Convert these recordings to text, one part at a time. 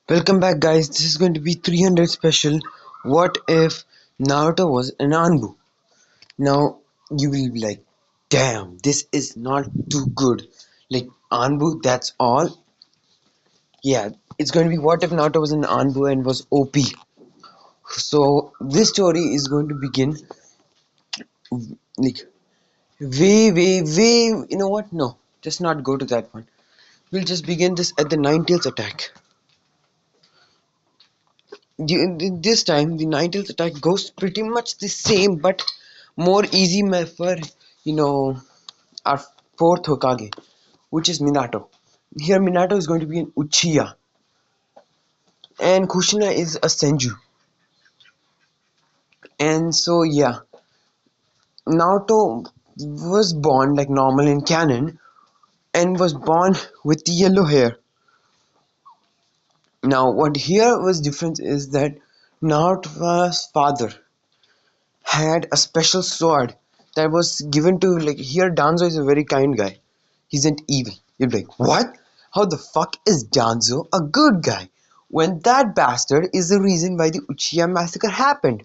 Welcome back, guys. This is going to be 300 special. What if Naruto was an Anbu? Now, you will be like, damn, this is not too good. Like, Anbu, that's all? Yeah, it's going to be what if Naruto was an Anbu and was OP. So, this story is going to begin like way. You know what? No, just not go to that one. We'll just begin this at the Ninetales attack. This time, the Ninetales attack goes pretty much the same, but more easy for our fourth Hokage, which is Minato. Here, Minato is going to be an Uchiha, and Kushina is a Senju. And so, yeah, Naruto was born like normal in canon and was born with the yellow hair. Now, what here was different is that Naruto's father had a special sword that was given to, like, here Danzo is a very kind guy. He's not evil. You'll be like, what? How the fuck is Danzo a good guy? When that bastard is the reason why the Uchiha massacre happened.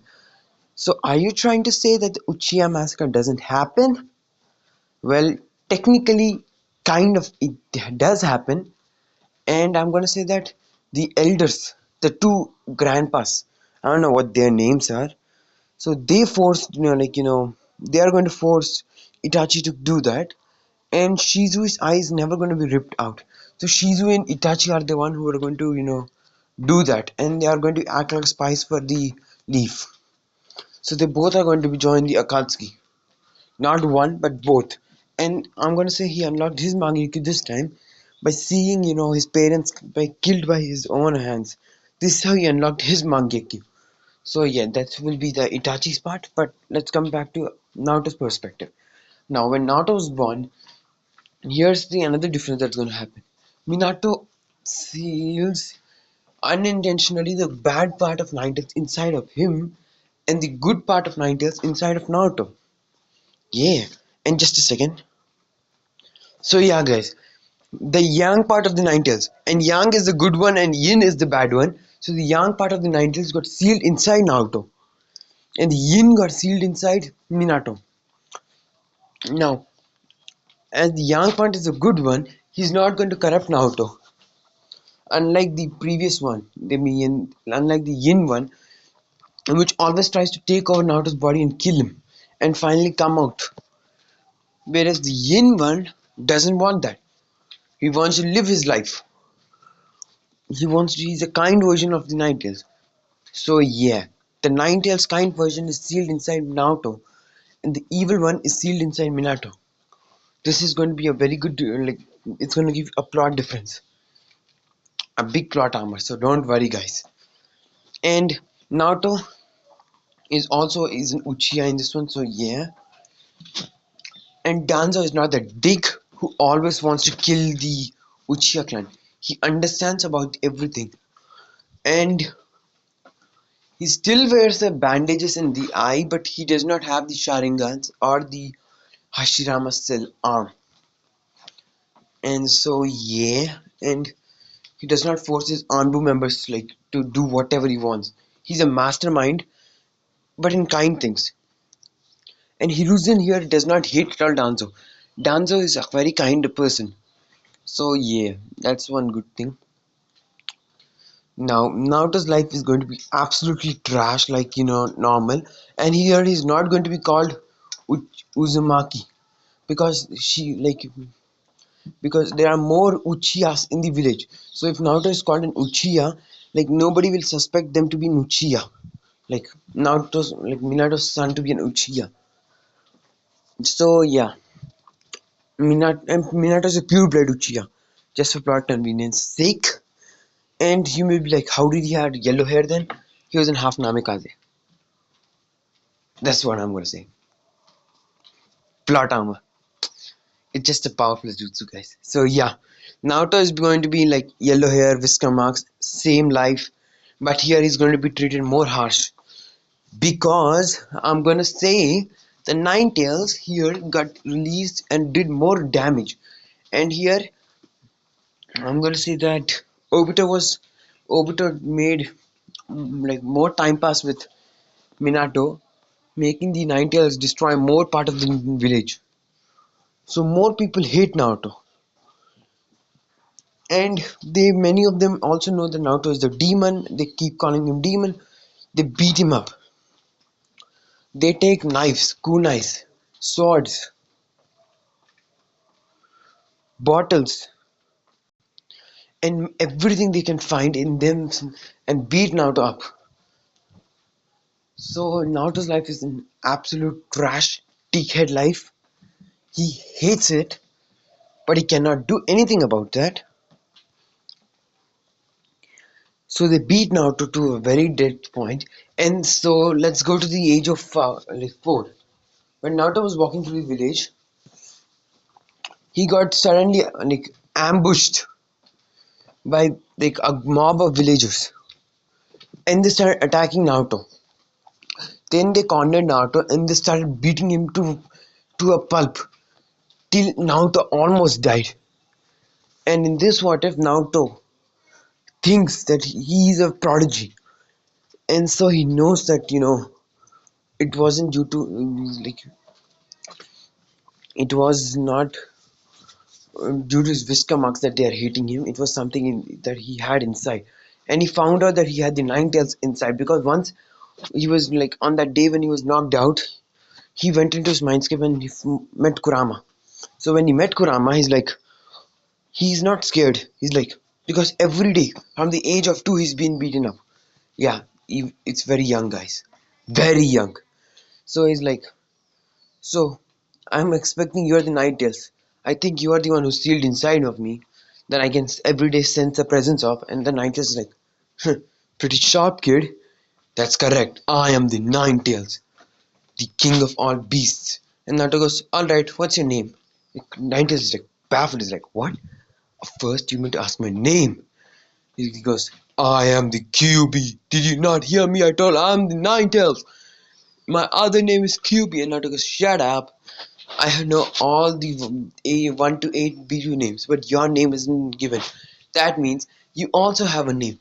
So are you trying to say that the Uchiha massacre doesn't happen? Well, technically, kind of it does happen. And I'm gonna say that the elders, the two grandpas, I don't know what their names are. So they forced, they are going to force Itachi to do that, and Shizu's eye is never going to be ripped out. So Shizu and Itachi are the one who are going to, do that, and they are going to act like spies for the leaf. So they both are going to be join the Akatsuki, not one but both. And I'm going to say he unlocked his Mangekyo this time by seeing, his parents by killed by his own hands. This is how he unlocked his Mangekyo. So yeah, that will be the Itachi's part, but let's come back to Naruto's perspective. Now, when Naruto was born, here's the another difference that's going to happen. Minato seals unintentionally the bad part of Ninetales inside of him and the good part of Ninetales inside of Naruto. Yeah, and just a second. So yeah, guys, the yang part of the Ninetales, and yang is the good one and yin is the bad one. So the yang part of the Ninetales got sealed inside Naruto, and the yin got sealed inside Minato. Now, as the yang part is a good one, he's not going to corrupt Naruto. Unlike the previous one, unlike the yin one, which always tries to take over Naruto's body and kill him, and finally come out. Whereas the yin one doesn't want that. He wants to live his life. He's a kind version of the Ninetales. So yeah, the Ninetales kind version is sealed inside Naruto, and the evil one is sealed inside Minato. This is going to be a very good, it's going to give a plot difference, a big plot armor. So don't worry, guys. And Naruto is an Uchiha in this one. So yeah, and Danzo is not that dick who always wants to kill the Uchiha clan. He understands about everything, and he still wears the bandages in the eye, but he does not have the Sharingans or the Hashirama cell arm. And so yeah, and he does not force his Anbu members to do whatever he wants. He's a mastermind, but in kind things. And Hiruzen here does not hate at all Danzo. Danzo is a very kind person. So yeah, that's one good thing. Now Naruto's life is going to be absolutely trash, normal. And here he's not going to be called Uzumaki because because there are more Uchihas in the village. So if Naruto is called an Uchiha, nobody will suspect them to be an Uchiha. Minato's son to be an Uchiha. So yeah, Minato is a pure-blood Uchiha, just for plot convenience sake. And you may be like, how did he have yellow hair then? He was in half Namikaze. That's what I'm gonna say. Plot armor. It's just a powerful jutsu, guys. So yeah, Naruto is going to be like yellow hair, whisker marks, same life, but here he's going to be treated more harsh because I'm gonna say the Ninetales here got released and did more damage, and here I'm gonna say that Obito was Obito made like more time pass with Minato, making the Ninetales destroy more part of the village. So more people hate Naruto, and they many of them also know that Naruto is the demon. They keep calling him demon. They beat him up. They take knives, kunais, swords, bottles, and everything they can find in them and beat Naruto up. So Naruto's life is an absolute trash, dickhead life. He hates it, but he cannot do anything about that. So they beat Naruto to a very dead point. And so let's go to the age of like 4. When Naruto was walking through the village, he got suddenly like ambushed by like a mob of villagers, and they started attacking Naruto. Then they cornered Naruto and they started beating him to a pulp till Naruto almost died. And in this what if Naruto thinks that he is a prodigy, and so he knows that it wasn't due to like it was not due to his whisker marks that they are hating him. It was something that he had inside, and he found out that he had the nine tails inside because once he was like on that day when he was knocked out, he went into his mindscape and he met Kurama. So when he met Kurama, he's not scared. He's like, because every day from the age of 2 he's been beaten up. Yeah, it's very young, guys, very young. So he's like, so I'm expecting you're the Night Tales. I think you are the one who's sealed inside of me that I can every day sense the presence of. And the Night Tales is like, "Huh, pretty sharp, kid. That's correct. I am the Nine Tails, the king of all beasts." And Naruto goes, alright, what's your name? Nine Tails is like baffled. He's like, what? First, you meant to ask my name. He goes, I am the QB. Did you not hear me? I told I'm the Nine Tails. My other name is QB. And Naruto goes, shut up. I know all the 1 to 8 BU names, but your name isn't given. That means you also have a name.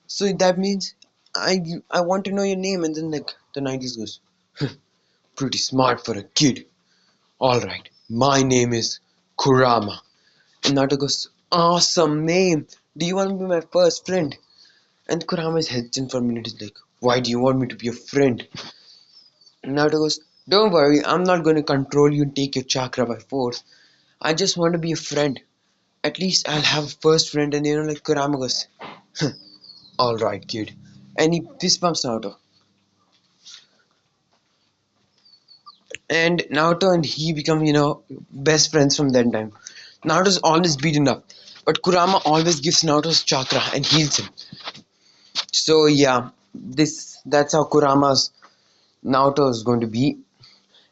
So that means I want to know your name. And then like the 90s goes, pretty smart for a kid. Alright, my name is Kurama. And Naruto goes, awesome name. Do you want to be my first friend? And Kurama is hesitant for a minute. He's like, why do you want me to be a friend? And Naruto goes, don't worry, I'm not going to control you and take your chakra by force. I just want to be a friend. At least I'll have a first friend. And like Kurama goes, alright, kid. And he fist bumps Naruto. And Naruto and he become, best friends from that time. Naruto's always beaten up, but Kurama always gives Naruto's chakra and heals him. So yeah, that's how Kurama's Naruto is going to be.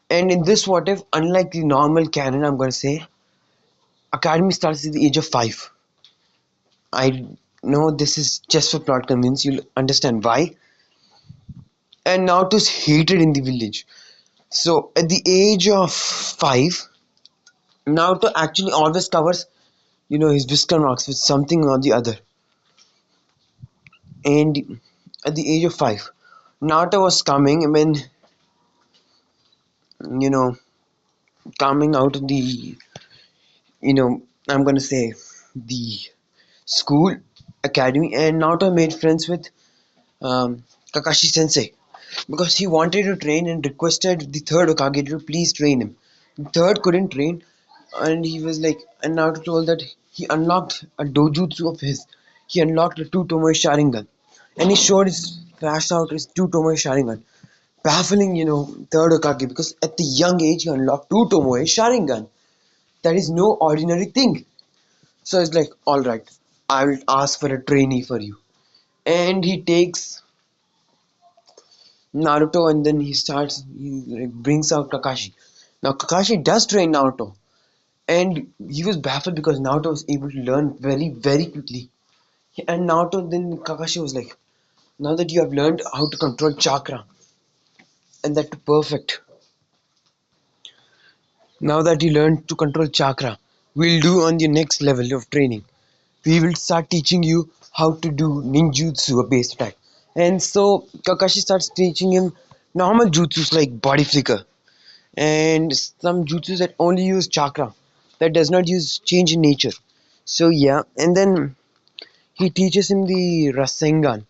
And in this what if, unlike the normal canon, I'm going to say, Academy starts at the age of 5. I know this is just for plot convenience, you'll understand why. And Naruto's hated in the village. So at the age of 5, Naruto actually always covers, his whisker marks with something or the other. And at the age of 5, Naruto was coming when, you know, coming out of the, I'm gonna say, the school academy, and Naruto made friends with Kakashi Sensei because he wanted to train and requested the third Hokage to please train him. The third couldn't train, and he was like, and Naruto told that he unlocked a dojutsu of his. He unlocked a two Tomoe Sharingan, and he showed his flashed out his two Tomoe Sharingan, baffling third Hokage because at the young age he unlocked two Tomoe Sharingan. That is no ordinary thing. So it's like, all right, I will ask for a trainee for you, and he takes Naruto, and then he like, brings out Kakashi. Now Kakashi does train Naruto, and he was baffled because Naruto was able to learn very, very quickly. And Naruto, then Kakashi was like, now that you have learned how to control chakra, and that perfect. Now that you learned to control chakra, we'll do on the next level of training. We will start teaching you how to do ninjutsu, a base attack. And so Kakashi starts teaching him normal jutsus like body flicker and some jutsus that only use chakra, that does not use change in nature. So yeah, and then he teaches him the Rasengan.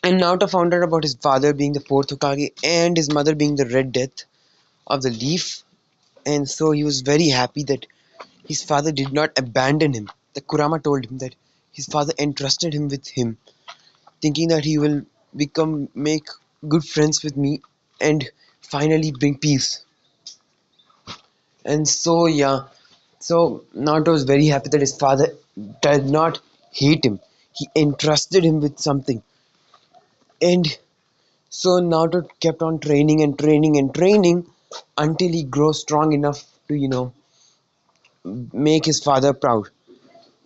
And Naruto found out about his father being the fourth Hokage and his mother being the Red Death of the Leaf. And so he was very happy that his father did not abandon him. The Kurama told him that his father entrusted him with him, thinking that he will make good friends with me and finally bring peace. And so yeah, so Naruto was very happy that his father did not hate him. He entrusted him with something. And so Naruto kept on training and training and training until he grows strong enough to, make his father proud.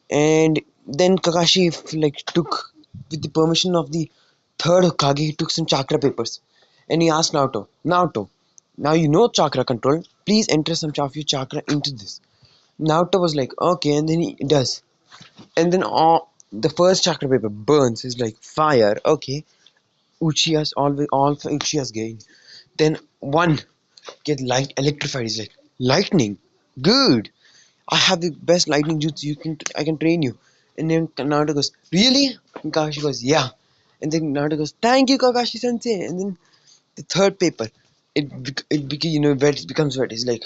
And then Kakashi took, with the permission of the third Hokage, he took some chakra papers. And he asked Naruto, now you know chakra control, please enter some of your chakra into this. Naruto was like, okay, and then he does. And then the first chakra paper burns. He's like, fire, okay. Uchiha's always all for Uchiha's gain. Then one get light electrified. He's like, lightning, good. I have the best lightning jutsu. I can train you. And then Naruto goes, really? And Kakashi goes, yeah. And then Naruto goes, thank you, Kakashi Sensei. And then the third paper, wet. It becomes wet. He's like,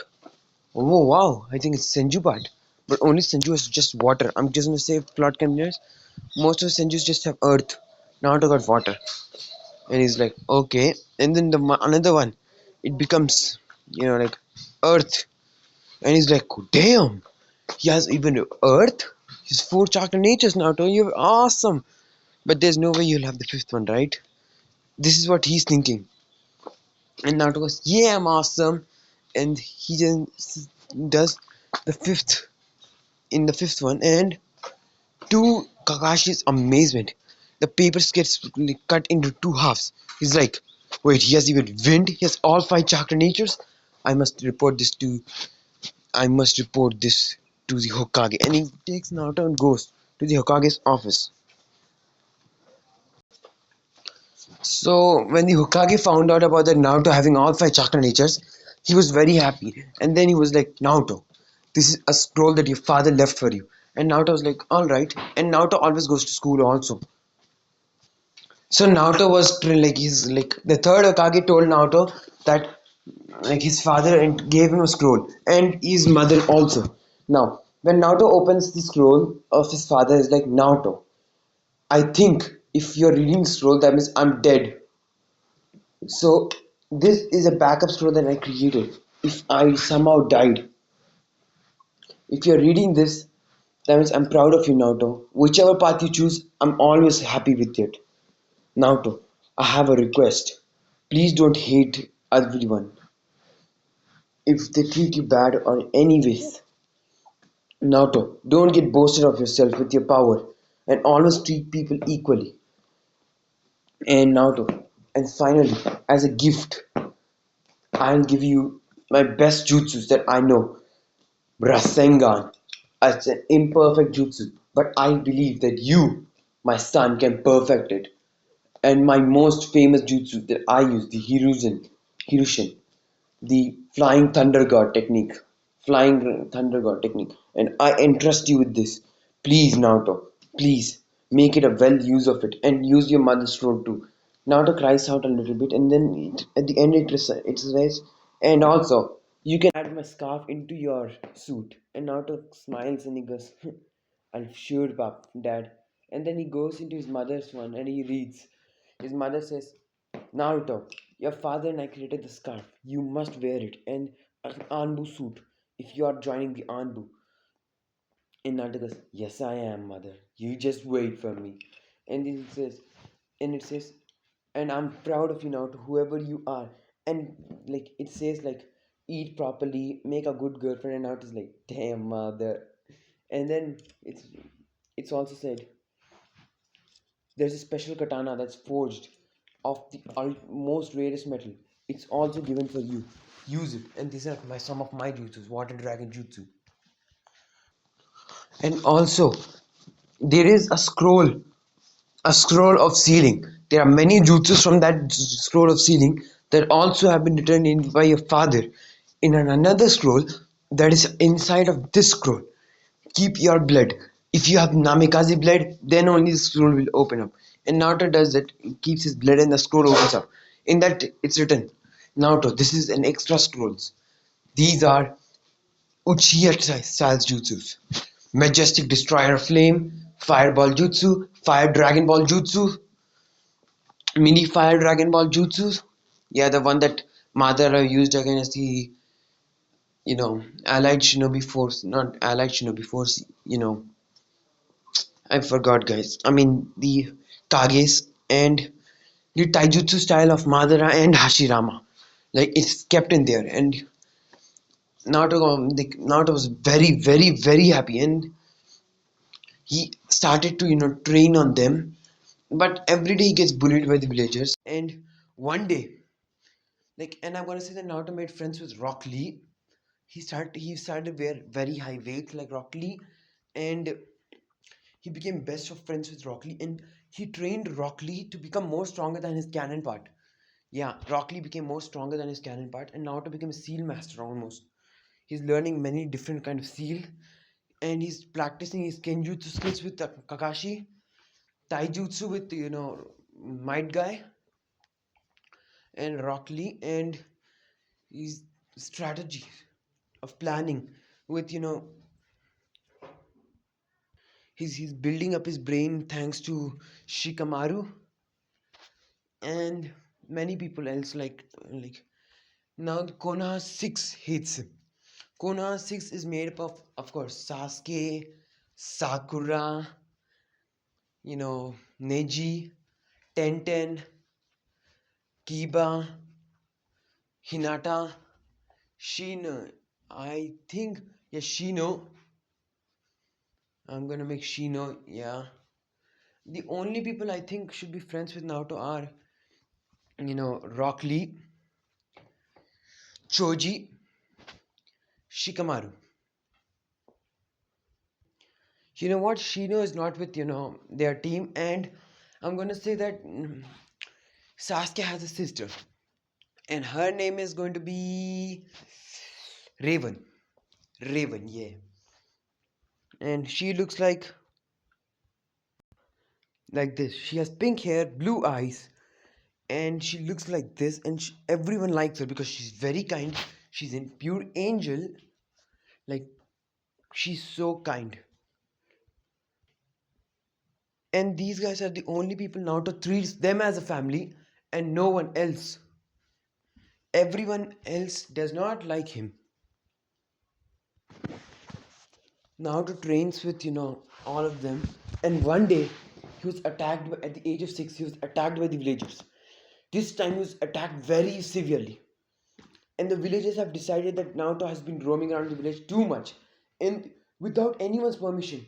oh wow, I think it's Senju part. But only Senju has just water. I'm just gonna say plot convenience. Most of the Senjus just have earth. Naruto got water. And he's like, okay. And then another one, it becomes, like earth. And he's like, damn, he has even earth. He's four chakra natures now. Don't you? Awesome. But there's no way you'll have the fifth one, right? This is what he's thinking. And Naruto goes, yeah, I'm awesome. And he just does the fifth in the fifth one. And to Kakashi's amazement, the papers gets cut into two halves. He's like, wait, he has even wind? He has all five chakra natures? I must report this to I must report this to the Hokage. And he takes Naruto and goes to the Hokage's office. So when the Hokage found out about the Naruto having all five chakra natures, he was very happy. And then he was like, Naruto, this is a scroll that your father left for you. And Naruto was like, alright. And Naruto always goes to school also. So Naruto was the third Hokage told Naruto that like his father and gave him a scroll and his mother also. Now when Naruto opens the scroll of his father, is like, Naruto, I think if you're reading the scroll, that means I'm dead. So this is a backup scroll that I created. If I somehow died, if you're reading this, that means I'm proud of you, Naruto. Whichever path you choose, I'm always happy with it. Naruto, I have a request. Please don't hate everyone. If they treat you bad or any ways. Naruto, don't get boasted of yourself with your power and always treat people equally. And Naruto, and finally, as a gift, I'll give you my best jutsus that I know. Rasengan. It's an imperfect jutsu, but I believe that you, my son, can perfect it. And my most famous jutsu that I use, the Hirushin, the flying thunder god technique, and I entrust you with this. Please, Naruto, please make it a well use of it, and use your mother's sword too. Naruto cries out a little bit, and then at the end it says, and also you can add my scarf into your suit. And Naruto smiles and he goes, I'm sure, Dad. And then he goes into his mother's one and he reads. His mother says, Naruto, your father and I created the scarf. You must wear it and an Anbu suit if you are joining the Anbu. And Naruto goes, yes, I am, mother. You just wait for me. And then it says, and I'm proud of you now to whoever you are. And like it says, like, eat properly, make a good girlfriend. And Naruto's like, damn, mother. And then it's also said, there's a special katana that's forged of the most rarest metal. It's also given for you. Use it. And these are some of my jutsus, Water Dragon Jutsu. And also, there is a scroll of sealing. There are many jutsus from that scroll of sealing that also have been written in by your father in another scroll that is inside of this scroll. Keep your blood. If you have Namikaze blood, then only the scroll will open up. And Naruto does that. He keeps his blood and the scroll opens up. In that, it's written, Naruto, this is an extra scrolls. These are Uchiha style jutsus. Majestic Destroyer of Flame, Fireball Jutsu, Fire Dragon Ball Jutsu, Mini Fire Dragon Ball Jutsu. Yeah, the one that Madara used against the, Allied Shinobi Force, not Allied Shinobi Force, I forgot, guys. I mean, the Kages and the Taijutsu style of Madara and Hashirama. Like, it's kept in there. And Naruto was very, very, very happy. And he started to, train on them. But every day he gets bullied by the villagers. And one day, and I'm gonna say that Naruto made friends with Rock Lee. He started to wear very high weight like Rock Lee, and he became best of friends with Rock Lee, and he trained Rock Lee to become more stronger than his cannon part. Yeah, Rock Lee became more stronger than his cannon part, and Naruto became a seal master almost. He's learning many different kind of seal, and he's practicing his kenjutsu skills with Kakashi, taijutsu with Might Guy and Rock Lee, and his strategy of planning with he's building up his brain thanks to Shikamaru and many people else like now Konoha 6 hates him. Konoha 6 is made up of course Sasuke, Sakura, Neji, Tenten, Kiba, Hinata, Shino. I think yeah Shino. I'm gonna make Shino, yeah. The only people I think should be friends with Naruto are Rock Lee, Choji, Shikamaru. You know what? Shino is not with their team, and I'm gonna say that Sasuke has a sister, and her name is going to be Raven. Raven, yeah. And she looks like this. She has pink hair, blue eyes, and she looks like this, and everyone likes her because she's very kind. She's a pure angel. Like she's so kind. And these guys are the only people Naruto treats them as a family and no one else. Everyone else does not like him. Naruto trains with, all of them. And one day, he was attacked at the age of 6, he was attacked by the villagers. This time he was attacked very severely. And the villagers have decided that Naruto has been roaming around the village too much. And without anyone's permission,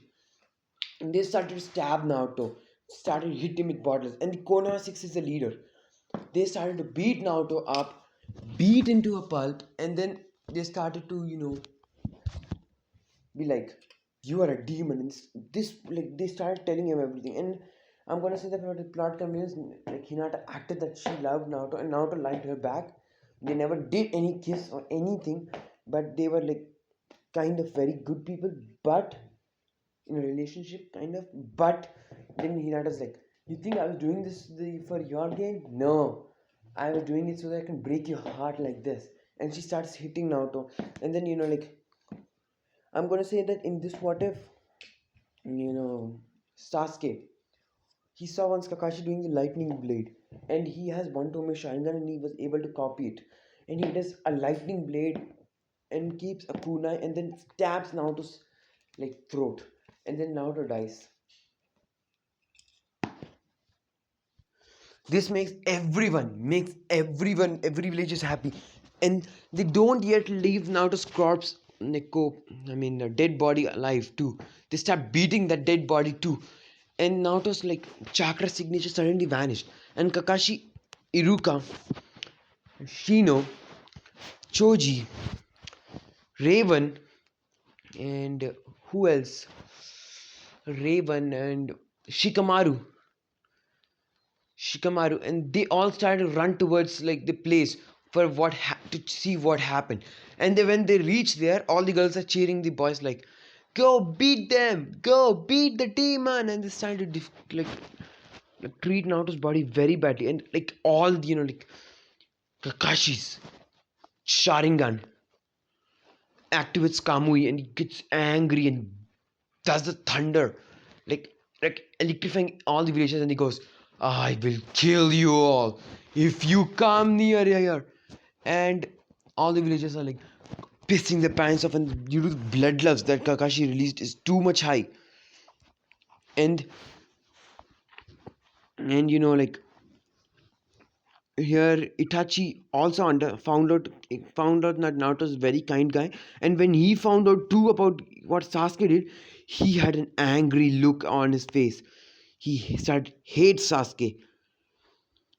and they started to stab Naruto, started to hit him with bottles. And the Konoha 6 is the leader. They started to beat Naruto up, beat into a pulp, and then they started to, be like, "You are a demon." And this like they started telling him everything. And I'm gonna say that for the plot convenience, like Hinata acted that she loved Naruto, and Naruto liked her back. They never did any kiss or anything, but they were like kind of very good people, but in a relationship, kind of. But then Hinata's like, "You think I was doing this for your gain? No, I was doing it so that I can break your heart like this." And she starts hitting Naruto, and then I'm gonna say that in this what if Sasuke, he saw once Kakashi doing the lightning blade, and he has one Tome Sharingan, and he was able to copy it, and he does a lightning blade and keeps a kunai and then stabs Naruto's throat, and then Naruto dies. This makes everyone, every village is happy, and they don't yet leave Naruto's corpse, a dead body alive too. They start beating that dead body too, and Naruto's chakra signature suddenly vanished, and Kakashi, Iruka, Shino, Choji, Raven, and who else? Raven and Shikamaru. Shikamaru, and they all started to run towards like the place for to see what happened. And then when they reach there, all the girls are cheering the boys like, "Go beat them! Go beat the demon!" And they started to like treat Naruto's body very badly, and like all like Kakashi's Sharingan activates Kamui, and he gets angry and does the thunder, like electrifying all the villagers, and he goes, "I will kill you all if you come near here." And all the villagers are like pissing their pants off, and due to the blood loves that Kakashi released is too much high. And like here Itachi also found out that Naruto is a very kind guy, and when he found out too about what Sasuke did, he had an angry look on his face. He started hate Sasuke.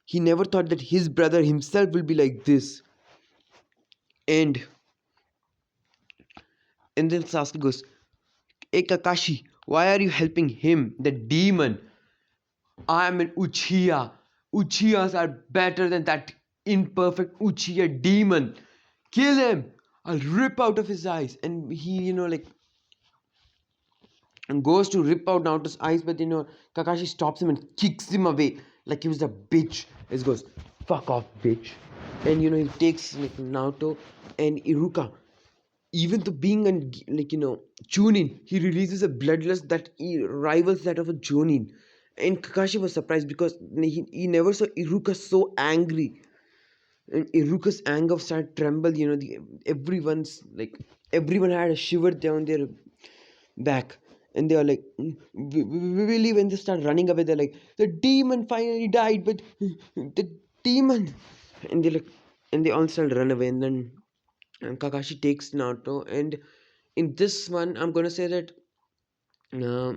He never thought that his brother himself will be like this. And then Sasuke goes, "Hey Kakashi, why are you helping him, the demon? I am an Uchiha. Uchihas are better than that imperfect Uchiha demon. Kill him. I'll rip out of his eyes." And he, like, and goes to rip out Naruto's eyes, but Kakashi stops him and kicks him away like he was a bitch. He goes, "Fuck off, bitch." And he takes like Naruto and Iruka. Even though being an Chunin, he releases a bloodlust that rivals that of a Jonin. And Kakashi was surprised because he never saw Iruka so angry. And Iruka's anger started tremble. Everyone had a shiver down their back, and they are like, we leave. And they start running away. They're like, "The demon finally died, but the demon." And they all start run away. And then Kakashi takes Naruto, and in this one I'm gonna say that uh,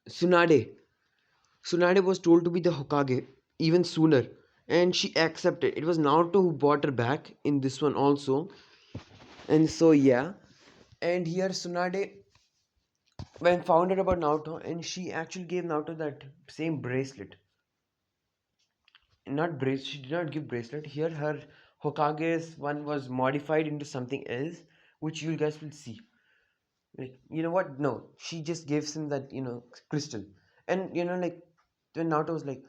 Tsunade Tsunade was told to be the Hokage even sooner, and she accepted. It was Naruto who brought her back in this one also. And so yeah, and here Tsunade, when found out about Naruto, and she actually gave Naruto that same bracelet. Not bracelet, she did not give bracelet. Here her Hokage's one was modified into something else, which you guys will see. Like, you know what? No, she just gives him that, crystal. And like when Naruto was like,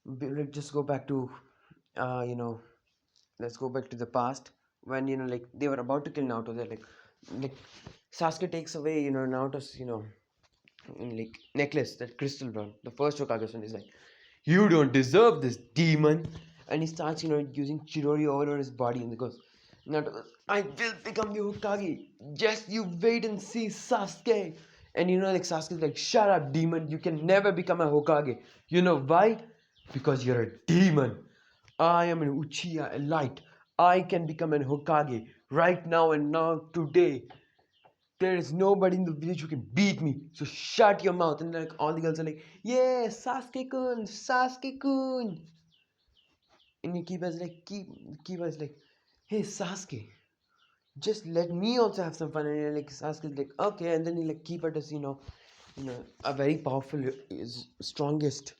Let's just go back to uh, you know, let's go back to the past." When like they were about to kill Naruto, they're like Sasuke takes away Naruto's like necklace, that crystal one, the first Hokage one. Is like, "You don't deserve this, demon." And he starts using Chidori all over his body, and he goes, Naruto goes, "I will become the Hokage. Just you wait and see, Sasuke." And like Sasuke's like, "Shut up, demon. You can never become a Hokage. You know why? Because you're a demon. I am an Uchiha, a light. I can become an Hokage right now and now today. There is nobody in the village who can beat me. So shut your mouth." And like all the girls are like, "Yeah, Sasuke-kun, Sasuke-kun." And Kiba is like, "Hey Sasuke, just let me also have some fun." And like Sasuke's like, "Okay." And then he like Kiba does a very powerful, is strongest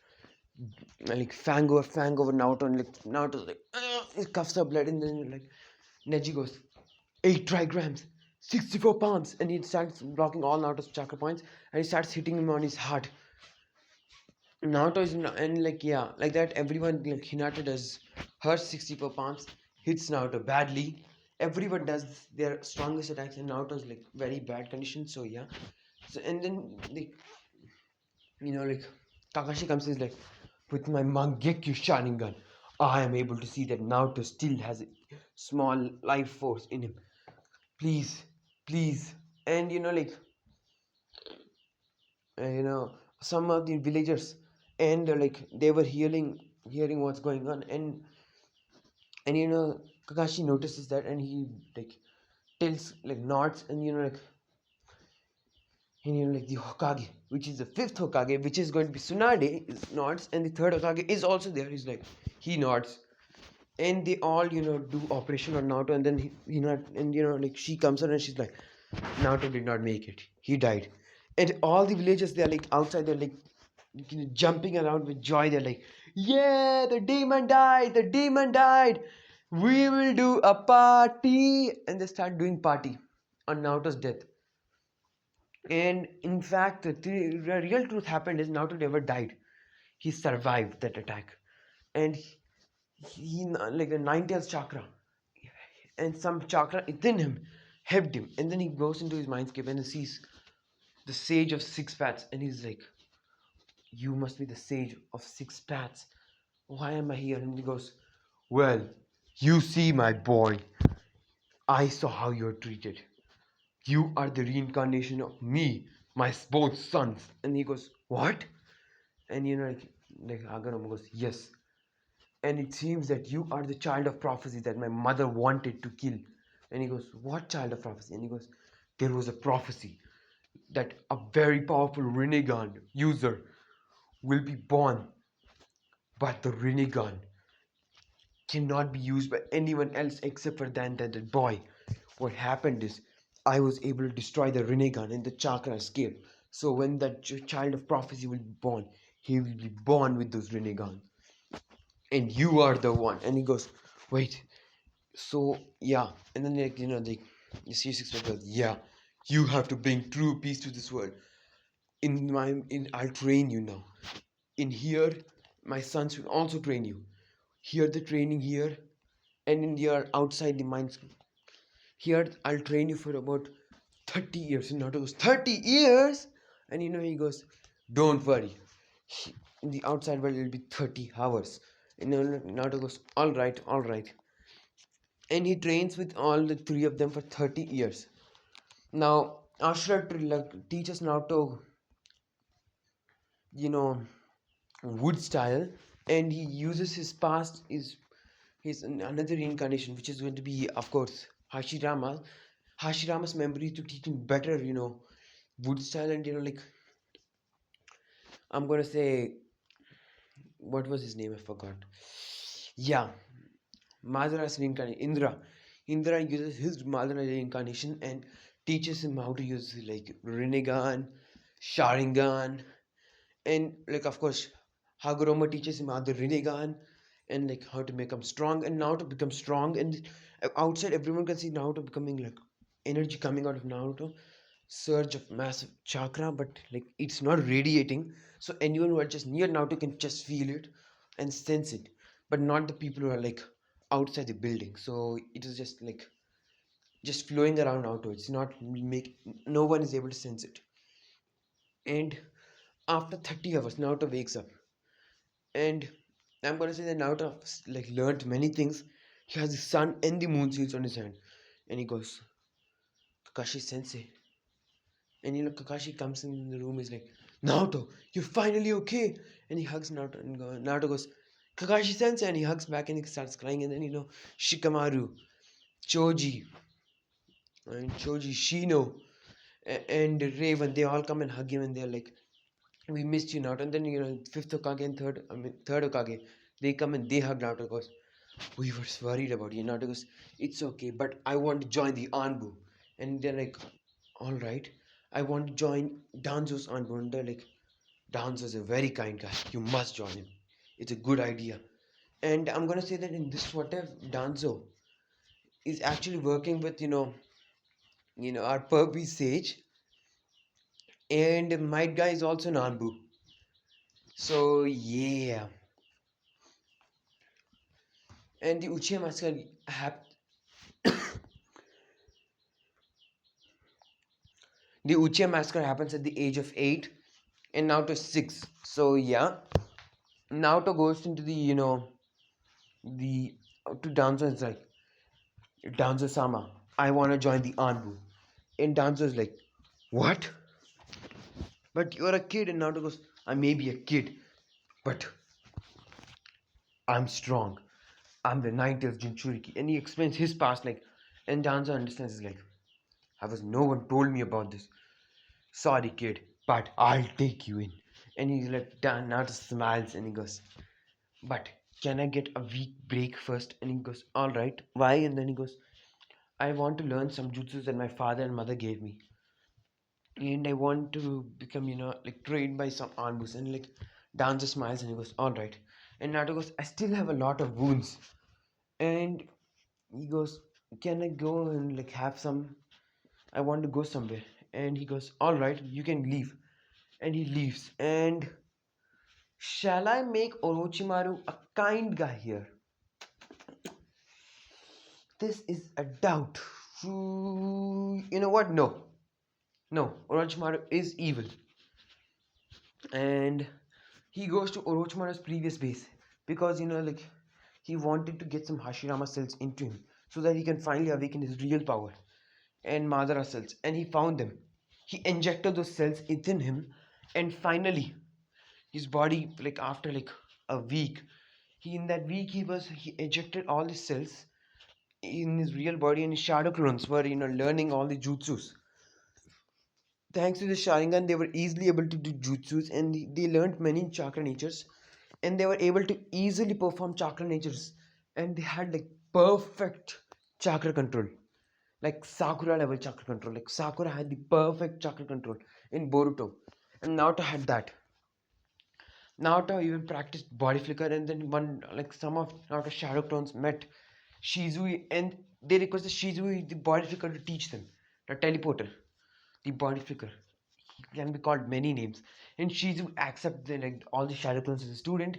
like fang over Naruto, and like Naruto's like, he cuffs her blood, and then like Neji goes, "8 trigrams, 64 pounds," and he starts blocking all Naruto's chakra points, and he starts hitting him on his heart. Naruto is and like yeah, like that everyone like Hinata does her 64 pounds, hits Naruto badly. Everyone does their strongest attacks, and Naruto's like very bad condition. So yeah, so and then like Kakashi comes and is like, "With my Mangekyo Sharingan, I am able to see that Naruto still has a small life force in him. Please, please." And like some of the villagers, and like they were hearing what's going on, and Kakashi notices that, and he like tells like nods, and like the Hokage, which is the fifth Hokage, which is going to be Tsunade, is nods, and the third Hokage is also there. He's like, he nods, and they all do operation on Naruto, and then he not, and like she comes out and she's like, "Naruto did not make it. He died." And all the villagers, they're like outside, they're like jumping around with joy. They're like, yeah, the demon died, the demon died. We will do a party. And they start doing party on Naruto's death. And in fact, the real truth happened is Naruto never died. He survived that attack. And he like a nine tails chakra and some chakra within him helped him. And then he goes into his mindscape and he sees the sage of six paths. And he's like, you must be the sage of six paths. Why am I here? And he goes, well, you see, my boy, I saw how you're treated. You are the reincarnation of me, my both sons. And he goes, what? And like Haganoma goes, yes. And it seems that you are the child of prophecy that my mother wanted to kill. And he goes, what child of prophecy? And he goes, there was a prophecy that a very powerful renegade user will be born, but the renegade cannot be used by anyone else except for that boy. What happened is I was able to destroy the renegade and the chakra escaped. So when that child of prophecy will be born, he will be born with those renegades. And you are the one. And he goes, wait, so yeah. And then like the C6 goes, yeah, you have to bring true peace to this world. I'll train you now. In here, my sons will also train you. Here the training here, and in your outside the mines. Here I'll train you for about 30 years. And Naruto goes, 30 years? And he goes, don't worry. In the outside world it'll be 30 hours. And Naruto goes, alright, alright. And he trains with all the three of them for 30 years. Now Ashura teaches Naruto, you know, wood style, and he uses his past his another reincarnation, which is going to be, of course, Hashirama's memory to teach him better, wood style. And like, I'm gonna say, what was his name? I forgot. Yeah, Madara's reincarnation, Indra uses his Madara reincarnation and teaches him how to use like Rinnegan, Sharingan, and like of course Hagoromo teaches him how the Rinnegan and like how to become strong. And now to become strong, and outside everyone can see Naruto becoming like energy coming out of Naruto, surge of massive chakra, but like it's not radiating, so anyone who are just near Naruto can just feel it and sense it, but not the people who are like outside the building. So it is just like just flowing around Naruto. It's not make no one is able to sense it. And after 30 hours Naruto wakes up, and I'm gonna say that Naruto like learned many things. He has the sun and the moon seals on his hand, and he goes, Kakashi Sensei. And Kakashi comes in the room, is like, Naruto, you're finally okay. And he hugs Naruto, and Naruto goes, Kakashi Sensei, and he hugs back and he starts crying. And then Shikamaru, Choji, and Choji, Shino, and Raven, they all come and hug him, and they're like, we missed you, Naruto. And then fifth Okage and third Okage, they come and they hug Naruto. Goes, we were worried about you. Naruto goes, it's okay, but I want to join the Anbu. And they're like, all right, I want to join Danzo's Anbu. And they're like, Danzo's a very kind guy. You must join him. It's a good idea. And I'm gonna say that in this what if Danzo is actually working with our Purpy Sage, and Might Guy is also an Anbu. So yeah, and the Uchiha massacre the Uchiha massacre happens at the age of 8, and Naruto is 6. So yeah, Naruto goes into the to Danzo and is like, Danzo Sama, I want to join the Anbu. And Danzo is like, what? But you're a kid. And Naruto goes, I may be a kid, but I'm strong. I'm the ninth Jinchuriki. And he explains his past, like, and Danzo understands, is like, no one told me about this. Sorry, kid, but I'll take you in. And he's like, Naruto smiles and he goes, but can I get a week break first? And he goes, alright, why? And then he goes, I want to learn some jutsus that my father and mother gave me. and I want to become, like trained by some Anbus. And like Danzo smiles and he goes, all right. And Naruto goes, I still have a lot of wounds. And he goes, can I go and like have some? I want to go somewhere. And he goes, all right, you can leave. And he leaves. And shall I make Orochimaru a kind guy here? This is a doubt. You know what? No. No. Orochimaru is evil. And he goes to Orochimaru's previous base because like he wanted to get some Hashirama cells into him so that he can finally awaken his real power and Madara cells, and he found them. He injected those cells within him, and finally his body, like after like a week, he injected all his cells in his real body, and his shadow clones were learning all the jutsus. Thanks to the Sharingan, they were easily able to do jutsus, and they learned many chakra natures, and they were able to easily perform chakra natures, and they had like perfect chakra control, like Sakura level chakra control. Like Sakura had the perfect chakra control in Boruto, and Naruto had that. Naruto even practiced body flicker, and then one like some of Naruto's shadow clones met Shizui, and they requested Shizui the body flicker to teach them the teleporter, the body flicker. He can be called many names, and Shizu accepts like all the shadow clones as a student,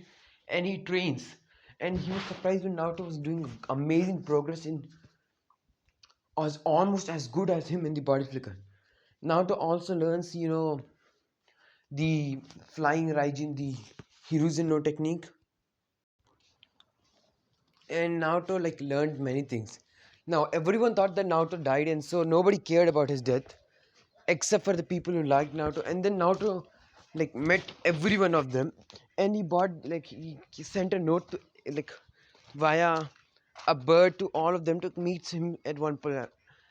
and he trains. And he was surprised when Naruto was doing amazing progress in was almost as good as him in the body flicker. Naruto also learns, the flying Raijin, the Hiruzen no technique, and Naruto like learned many things. Now everyone thought that Naruto died, and so nobody cared about his death except for the people who liked Naruto. And then Naruto like met every one of them, and he bought like he sent a note to like via a bird to all of them to meet him at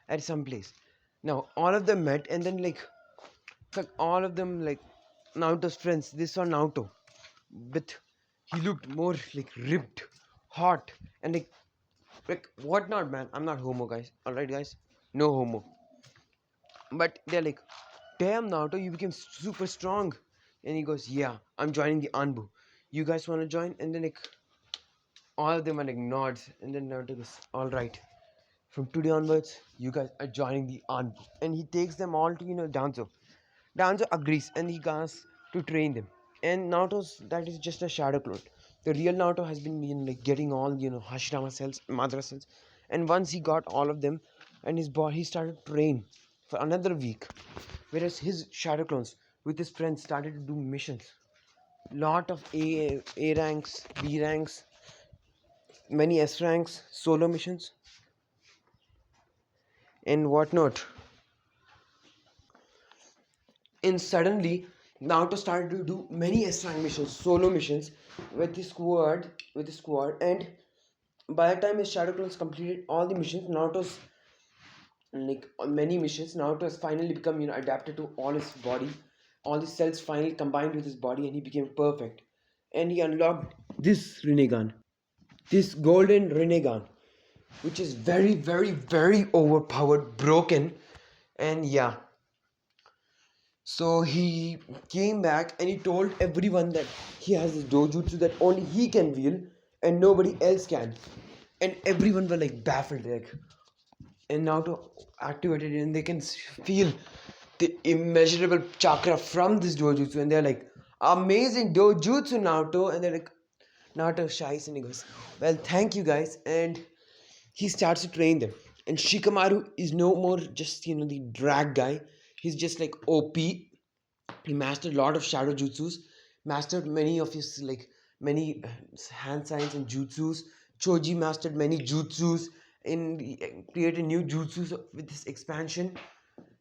at some place. Now all of them met, and then like all of them like Naruto's friends. They saw Naruto, but he looked more like ripped, hot, and like whatnot, man. I'm not homo, guys. All right, guys, no homo. But they're like, damn, Naruto, you became super strong. And he goes, yeah, I'm joining the Anbu. You guys want to join? And then like all of them are like nods, and then Naruto goes, all right. From today onwards, you guys are joining the Anbu, and he takes them all to Danzo. Danzo agrees, and he goes to train them. And Naruto's that is just a shadow clone. The real Naruto has been like getting all Hashirama cells, Madara cells, and once he got all of them, and his body he started to train for another week. Whereas his shadow clones with his friends started to do missions. Lot of A ranks, B ranks, many S ranks, solo missions, and whatnot. And suddenly Naruto started to do many S rank missions, solo missions with the squad, and by the time his shadow clones completed all the missions, Naruto's like on many missions, Naruto has finally become adapted to all his body, all the cells finally combined with his body, and he became perfect. And he unlocked this Rinnegan, this golden Rinnegan, which is very, very, very overpowered, broken, and yeah. So he came back and he told everyone that he has this dojutsu that only he can wield and nobody else can. And everyone were like baffled, like, and now to activate it, and they can feel the immeasurable chakra from this dojutsu, and they're like, amazing dojutsu, Naruto. And they're like, Naruto shies and he goes, well, thank you guys. And he starts to train them. And Shikamaru is no more just the drag guy. He's just like OP. He mastered a lot of shadow jutsus, mastered many of his like many hand signs and jutsus. Choji mastered many jutsus and created new jutsus with this expansion.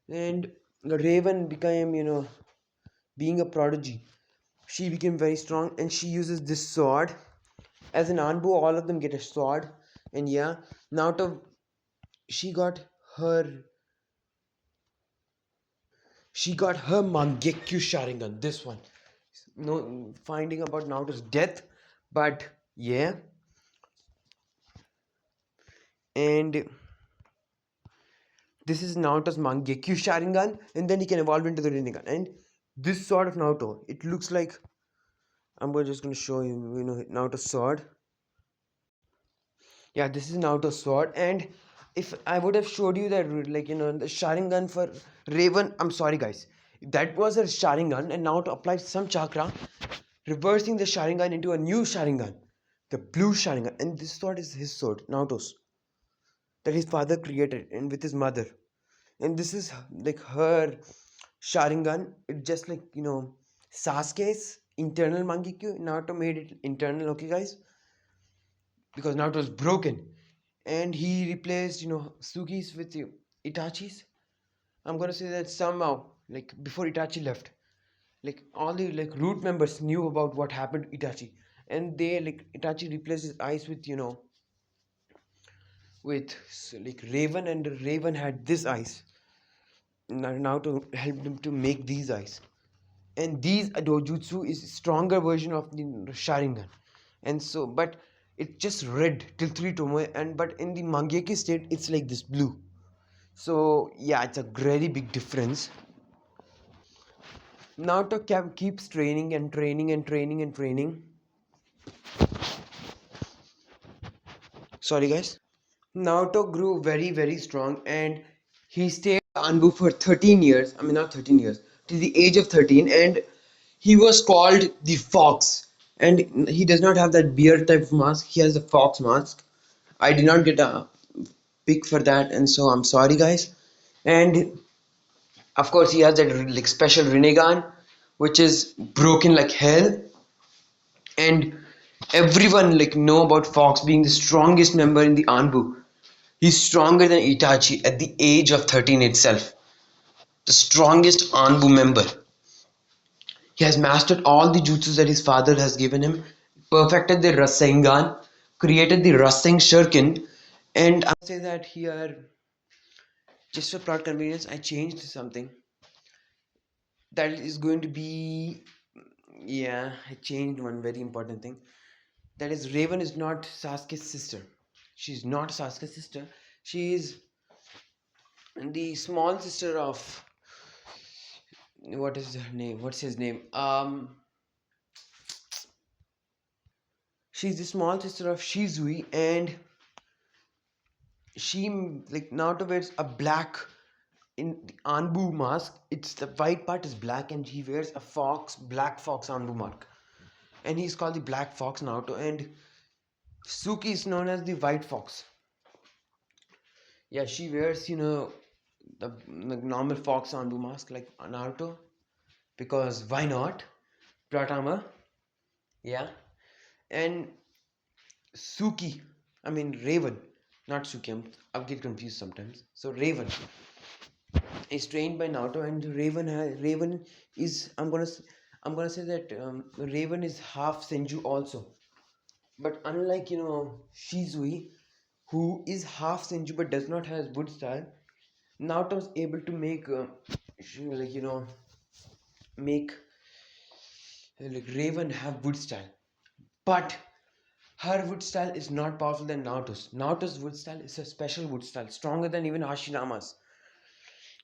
And Raven became, being a prodigy. She became very strong, and she uses this sword. As an Anbu, all of them get a sword. And yeah, Naruto, she got her she got her Mangekyo Sharingan. This one. No finding about Naruto's death, but yeah. And This is Naruto's Mangekyo Sharingan, and then he can evolve into the Rinnegan. And this sword of Naruto, it looks like, just gonna show you, Naruto's sword. Yeah, this is Naruto's sword, and if I would have showed you that, like, the Sharingan for Raven, I'm sorry guys, that was a Sharingan, and Naruto applied some chakra, reversing the Sharingan into a new Sharingan, the blue Sharingan, and this sword is his sword, Naruto's, that his father created, and with his mother, and this is like her Sharingan. It just like Sasuke's internal Mangekyo. Naruto made it internal, okay guys, because Naruto was broken, and he replaced Suki's with Itachi's. I'm gonna say that somehow, like before Itachi left, like all the like root members knew about what happened to Itachi, and they like Itachi replaced his eyes with like Raven, and Raven had this eyes now to help them to make these eyes. And these dojutsu is stronger version of the Sharingan, and so but it's just red till 3 tomoe, and but in the Mangekyo state it's like this blue. So yeah, it's a very big difference. Naruto keeps training and training and training and training. Sorry guys. Naruto grew very very strong, and he stayed Anbu for 13 years. I mean not 13 years, till the age of 13, and he was called the Fox. And he does not have that beard type of mask. He has a fox mask. I did not get a pick for that, and so I'm sorry guys. And of course he has that like special Rinnegan, which is broken like hell, and everyone like know about Fox being the strongest member in the Anbu. He's stronger than Itachi at the age of 13 itself. The strongest Anbu member. He has mastered all the jutsus that his father has given him, perfected the Rasengan, created the Raseng Shuriken, and I say that here, just for plot convenience, I changed something. That is going to be, yeah, I changed one very important thing. That is, Raven is not Sasuke's sister. She's not Sasuke's sister. She is the small sister of, what is her name? What's his name? She's the small sister of Shizui, and she like Naruto wears a black in the Anbu mask. It's the white part is black, and he wears a black fox Anbu mark, and he's called the Black Fox Naruto. And Suki is known as the White Fox. Yeah, she wears the normal fox Anbu mask like Naruto, because why not? Plot armor, yeah. And Suki, I mean Raven, not Suki. I get confused sometimes. So Raven is trained by Naruto, and Raven is I'm gonna say that Raven is half Senju also. But unlike Shizui, who is half Senju but does not have wood style, Naruto was able to make like make like Raven have wood style. But her wood style is not powerful than Naruto's. Naruto's wood style is a special wood style, stronger than even Hashirama's.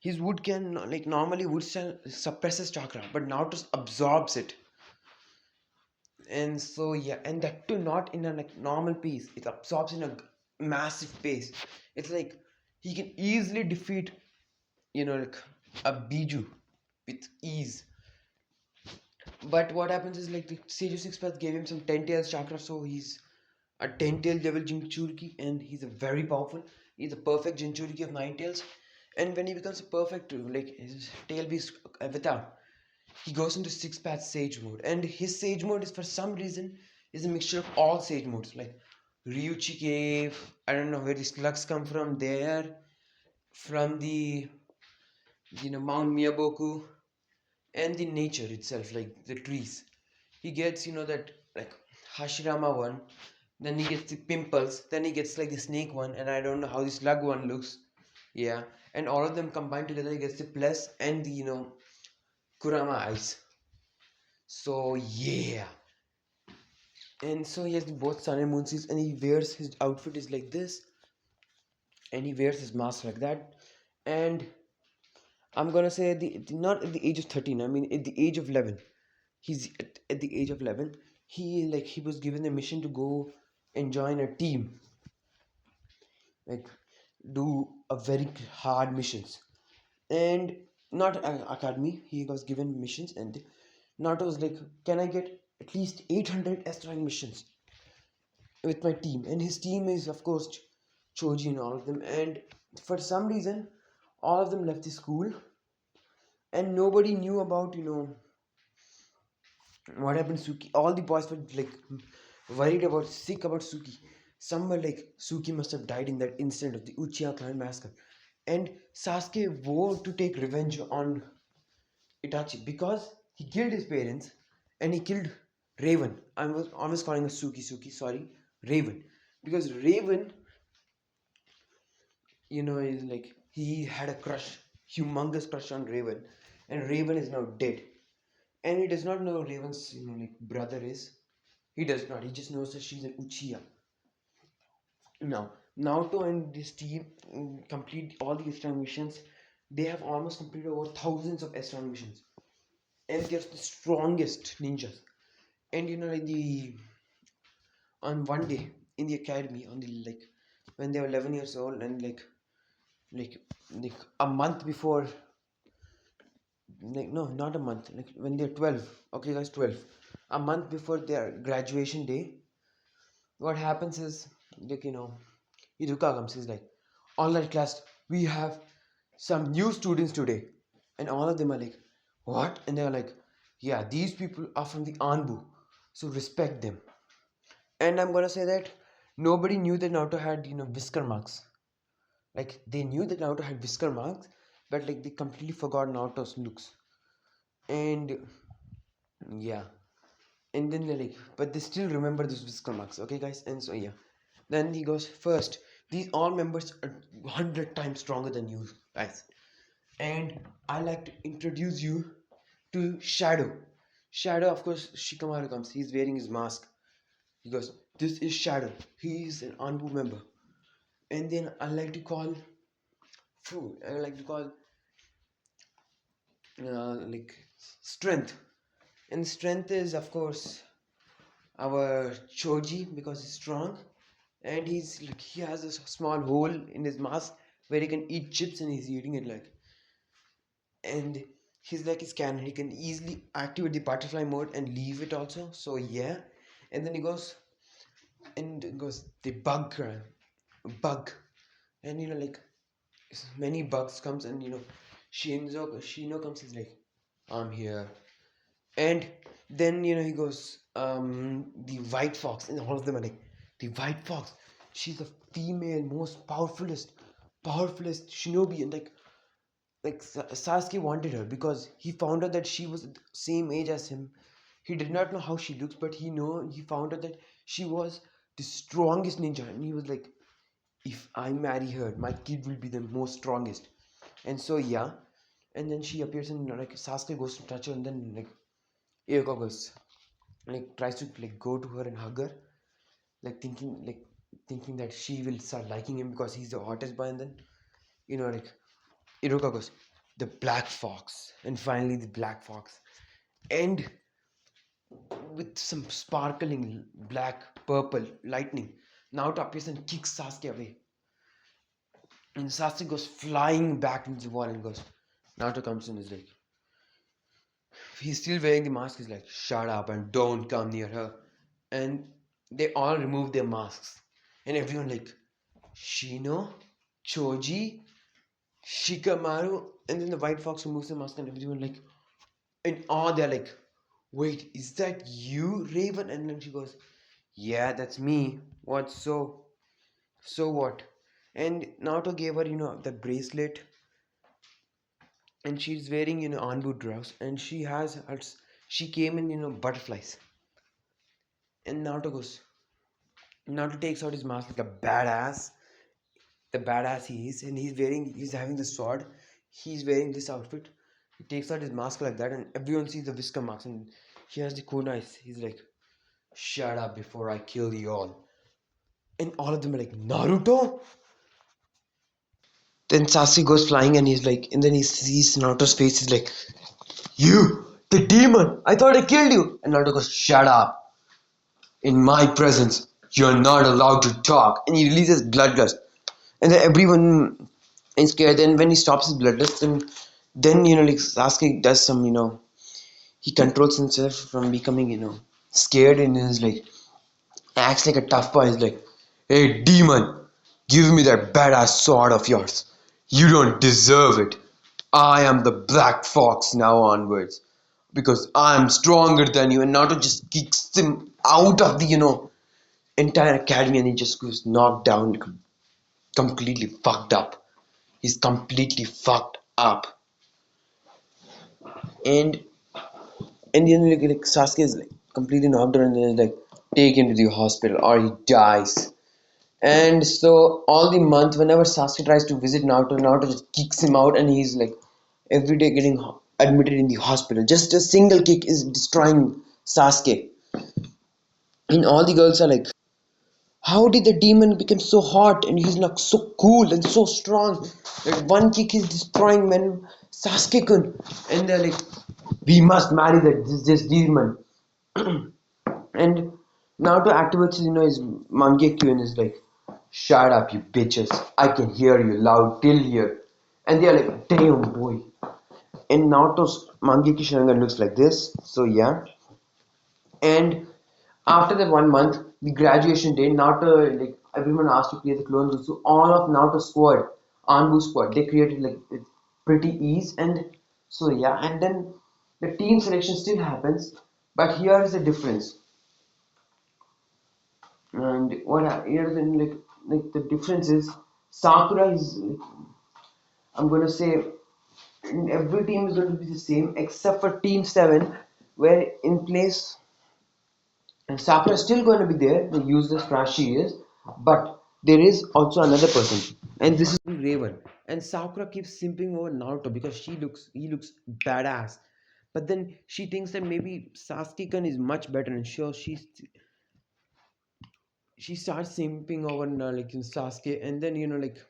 His wood can like normally wood style suppresses chakra, but Naruto's absorbs it. And so yeah, and that too not in a like normal pace. It absorbs in a massive pace. It's like he can easily defeat like a Biju with ease. But what happens is like the Sage of Six Paths gave him some 10 tails chakra, so he's a 10 tail level Jinchuriki, and he's a very powerful. He's a perfect Jinchuriki of 9 tails. And when he becomes a perfect, like his tail beast Avatar, he goes into Six Paths Sage mode. And his Sage mode is for some reason is a mixture of all Sage modes, like Ryuchi Cave. I don't know where the slugs come from there, from the Mount Miyaboku, and the nature itself, like the trees. He gets that like Hashirama one, then he gets the pimples, then he gets like the snake one, and I don't know how the slug one looks. Yeah, and all of them combined together, he gets the plus and the Kurama eyes. So yeah, and so he has the both sun and moon seeds, and he wears his outfit is like this, and he wears his mask like that, And I'm gonna say not at the age of 13. I mean at the age of 11. He's at the age of 11. He was given a mission to go and join a team, like do a very hard missions, and not academy. He was given missions, and Naruto was like, "Can I get at least 800 S-rank missions with my team?" And his team is of course Choji and all of them. And for some reason, all of them left the school, and nobody knew about what happened to Suki. All the boys were like worried about, sick about Suki. Some were like, Suki must have died in that incident of the Uchiha clan massacre. And Sasuke vowed to take revenge on Itachi because he killed his parents and he killed Raven. I was always calling her Suki, sorry, Raven. Because Raven, is like, he had a crush, humongous crush on Raven. And Raven is now dead. And he does not know Raven's, like brother is. He does not. He just knows that she's an Uchiha. Now, Naruto and this team complete all the S-rank missions. They have almost completed over thousands of S-rank missions, and they're the strongest ninjas. And like the on one day in the academy, on the like when they were 11 years old, and like like a month before, like no, not a month, like when they're 12. Okay, guys, 12. A month before their graduation day, what happens is, like Iruka comes. He's like, "All right, class, we have some new students today," and all of them are like, "What?" And they're like, "Yeah, these people are from the Anbu, so respect them." And I'm gonna say that nobody knew that Naruto had whisker marks. Like they knew that Naruto had whisker marks, but like they completely forgot Naruto's looks. And yeah, and then they're like, but they still remember those whisker marks, okay, guys? And so yeah, then he goes, "First, these all members are 100 times stronger than you guys, and I like to introduce you to Shadow." Shadow, of course, Shikamaru comes. He's wearing his mask. He goes, "This is Shadow. He is an Anbu member." And then I like to call food. I like to call like strength. And strength is, of course, our Choji, because he's strong, and he's like, he has a small hole in his mask where he can eat chips, and he's eating it like, and he's like a scanner. He can easily activate the butterfly mode and leave it also. So yeah, and then he goes and goes the bug, and like many bugs comes, and Shino comes. He's like, "I'm here." And then he goes, the white fox, and all of them are like, "The white fox, she's the female most powerfulest shinobi." And like Sasuke wanted her because he found out that she was the same age as him. He did not know how she looks, but he found out that she was the strongest ninja, and he was like, "If I marry her, my kid will be the most strongest." And so yeah, and then she appears, and like Sasuke goes to touch her, and then like Yoko goes, like tries to like go to her and hug her, like thinking that she will start liking him because he's the hottest boy. And then like Iruka goes, "The black fox," and finally the black fox, and with some sparkling black purple lightning, Naruto appears and kicks Sasuke away, and Sasuke goes flying back into the wall and goes. Naruto comes in and is like, he's still wearing the mask. He's like, "Shut up and don't come near her." And they all remove their masks, and everyone like, "Shino, Choji, Shikamaru," and then the white fox removes the mask, and everyone like, in awe, they're like, "Wait, is that you, Raven?" And then she goes, "Yeah, that's me. What so? So what?" And Naruto gave her, the bracelet, and she's wearing, Anbu dress, and she came in, butterflies. And Naruto takes out his mask like a badass, the badass he is, and he's having the sword. He's wearing this outfit. He takes out his mask like that, and everyone sees the whisker marks, and he has the cool eyes. He's like, "Shut up before I kill you all." And all of them are like, "Naruto?" Then Sasuke goes flying and he's like, and then he sees Naruto's face. He's like, "You, the demon! I thought I killed you." And Naruto goes, "Shut up! In my presence, you're not allowed to talk." And he releases bloodlust, and then everyone is scared. Then when he stops his bloodlust, then like Sasuke does some, he controls himself from becoming, scared, and is like acts like a tough boy. He's like, "Hey, demon, give me that badass sword of yours. You don't deserve it. I am the Black Fox now onwards because I'm stronger than you." And Naruto just kicks him out of the, entire academy, and he just goes knocked down, completely fucked up. He's completely fucked up. And then like Sasuke is like completely knocked down, and then like take him to the hospital or he dies. And so all the month, whenever Sasuke tries to visit Naruto, Naruto just kicks him out, and he's like every day getting admitted in the hospital. Just a single kick is destroying Sasuke. And all the girls are like, how did the demon become so hot and he's like so cool and so strong? Like one kick is destroying men Sasuke-kun. And they're like, we must marry this demon. And Naruto activates, his Mangekyo and is like, shut up, you bitches. I can hear you loud till here. And they're like, damn boy. And Naruto's Mangekyo Sharingan looks like this. So yeah. And after that 1 month, the graduation day, Naruto, like everyone asked to create the clones. So all of Naruto's squad, Anbu squad, they created like with pretty ease. And so yeah, and then the team selection still happens, but here is the difference. And here then like the difference is Sakura is like, I'm gonna say every team is going to be the same except for Team 7, where in place and Sakura is still going to be there, the useless trash she is, but there is also another person, and this is Raven. And Sakura keeps simping over Naruto because he looks badass. But then she thinks that maybe Sasuke-kun is much better, and sure she starts simping over like in Sasuke, and then like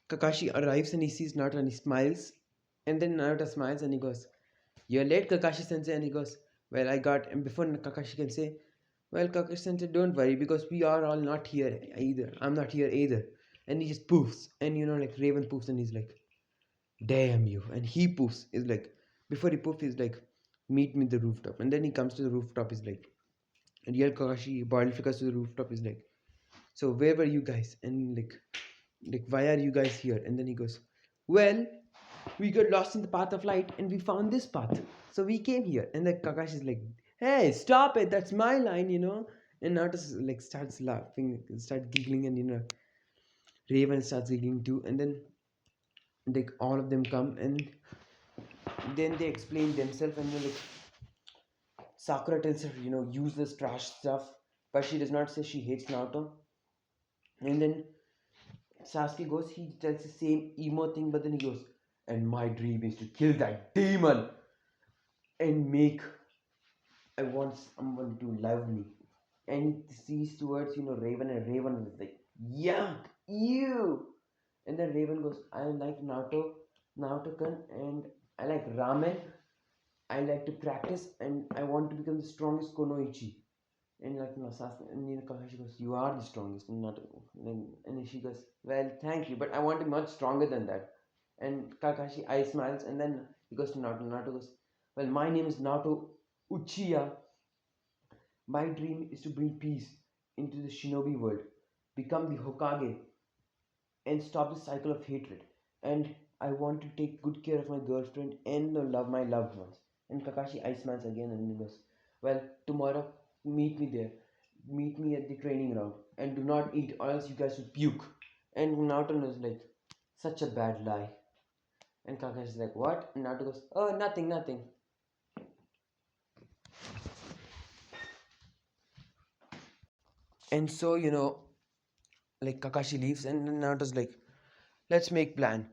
Kakashi arrives and he sees Naruto and he smiles, and then Naruto smiles and he goes, "You're late, Kakashi Sensei," and he goes, "Well, I got." And before Kakashi can say, "Well, Kakashi Sensei, don't worry because we are all not here either. I'm not here either," and he just poofs, and like Raven poofs, and he's like, "Damn you!" And he poofs. Is like before he poofs, he's like, "Meet me at the rooftop," and then he comes to the rooftop. He's like, and real Kakashi boiled flickers to the rooftop. Is like, "So where were you guys?" And like why are you guys here? And then he goes, "Well, we got lost in the path of light and we found this path, so we came here." And then Kakashi is like, "Hey, stop it, that's my line." And Naruto like starts laughing, starts giggling, and Raven starts giggling too. And then like all of them come, and then they explain themselves, and like Sakura tells her useless trash stuff, but she does not say she hates Naruto. And then Sasuke goes, he tells the same emo thing, but then he goes, "And my dream is to kill that demon and make, I want someone to love me." And he sees towards, Raven, and Raven is like, "Yuck, you." And then Raven goes, "I like Naruto-kun, and I like ramen. I like to practice, and I want to become the strongest Konoichi." And like Sasuke, and Kakashi goes, "You are the strongest." And not, and she goes, "Well, thank you, but I want to be much stronger than that." And Kakashi eye smiles, and then he goes to Naruto. Naruto goes, "Well, my name is Naruto Uchiha. My dream is to bring peace into the shinobi world, become the Hokage, and stop the cycle of hatred. And I want to take good care of my girlfriend and love my loved ones." And Kakashi eye smiles again, and he goes, "Well, tomorrow, meet me there. Meet me at the training ground. And do not eat, or else you guys will puke." And Naruto is like, "Such a bad lie." And Kakashi is like, "What?" And Naruto goes, "Oh, nothing, nothing." And so, like Kakashi leaves, and then Naruto's like, "Let's make plan."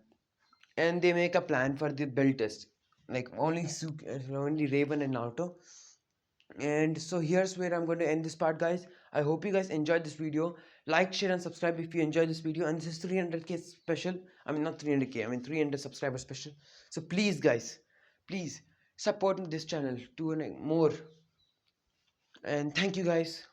And they make a plan for the build test. Like only Raven and Naruto And so here's where I'm going to end this part, guys. I hope you guys enjoyed this video. Like, share, and subscribe if you enjoyed this video. And this is 300k special. I mean, not 300k, I mean 300 subscriber special. So please, guys, please support this channel to more. And thank you, guys.